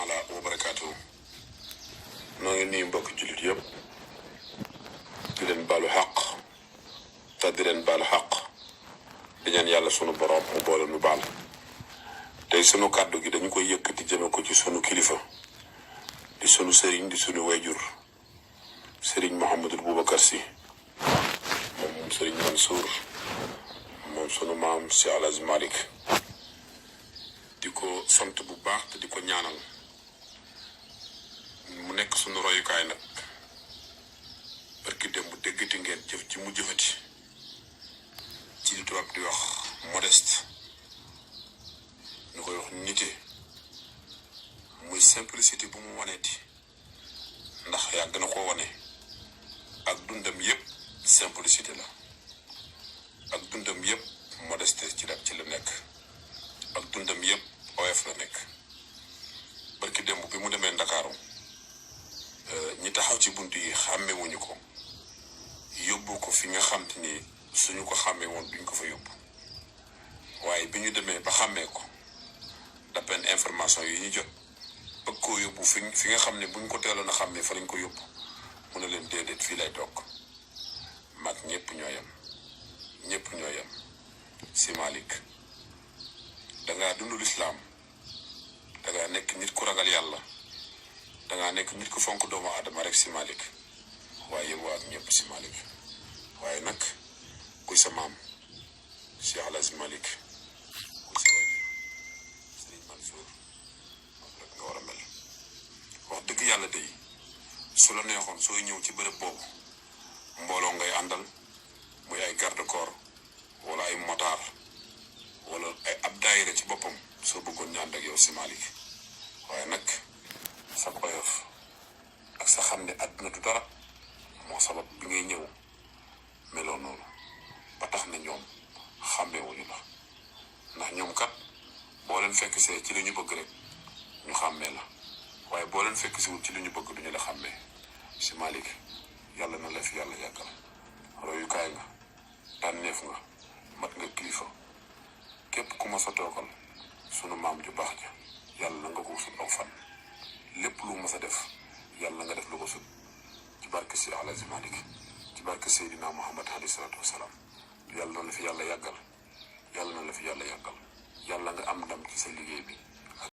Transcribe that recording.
taala wa barakaatu. noo ngi nuyu mbokk jullit yëpp di leen baalu xaq te di leen baalu xaq di ñaan yàlla sunu borom mu boole nu baal. tey sunu kàddu gi dañu koy yëkkati jëme ko ci sunu kilifa di sunu sëriñ di sunu wayjur sëriñ Mouhamadul Boubacar Sy moom sëriñ Mansour moom sunu maam si El Hadj Malick di ko sant bu baax te di ko ñaanal mu nekk sunu royukaay nag barki dem bu déggati ngeen jëf ci mu jëfati ci li tubaab di wax modeste ñu koy wax nite muy simplicité bu mu waneeti ndax yàgg na koo wane ak dundam yëpp simplicité la ak dundam yëpp modeste ci la nekk ak dundam yëpp oyof la nekk barki démb bi mu demee Ndakaaru ñi taxaw ci bunt yi xàmmewuñu ko yóbbu ko fi nga xam te ni suñu ko xàmmee woon duñ ko fa yóbbu waaye bi ñu demee ba xàmmee ko d'après information yi ñu jot bëgg koo yóbbu fi nga xam ne buñ ko teeloon a xàmmee fa lañ ko yóbbu mu ne leen déedéet fii lay toog mag ñëpp ñoo yem si Malick dangaa dund lislaam dangaa nekk nit ku ragal yàlla dangaa nekk nit ku fonk doomu aadama rek si Malick waaye yëpp ak ñëpp si Malick waaye nag kuy sa maam si El Hadj Malick kuy sa wajur Sëriñ Mansour moom rek nga war a mel. wax dëgg yàlla day su la neexoon sooy ñëw ci bërëb boobu mbooloo ngay àndal muy ay garde corps wala ay motard wala ay ab daayira ci boppam soo bëggoon ñu ànd ak yow si Malick waaye nag sa oyof ak sa xam ne àdduna du dara moo sabab bi ngay ñëw meloo noonu ba tax na ñoom xàmmeewuñu la ndax ñoom kat boo leen fekk see ci li ñu bëgg rek ñu xàmmee la waaye boo leen fekk siwul ci li ñu bëgg duñu la xàmmee si Malick yàlla na la fi yàlla yàggal royukaay nga tànneef nga mat nga kilifa képp ku ma sa toogal sunu maam ju baax ja yàlla na nga ko sut aw fan lépp lu ma sa def yàlla nga def lu ko sut ci barke si El Hadj Malick ci barke Seydina Muhammad alayhi salaatu wasalaam yàlla na la fi yàlla yàggal yàlla nga am ndam ci sa liggéey bi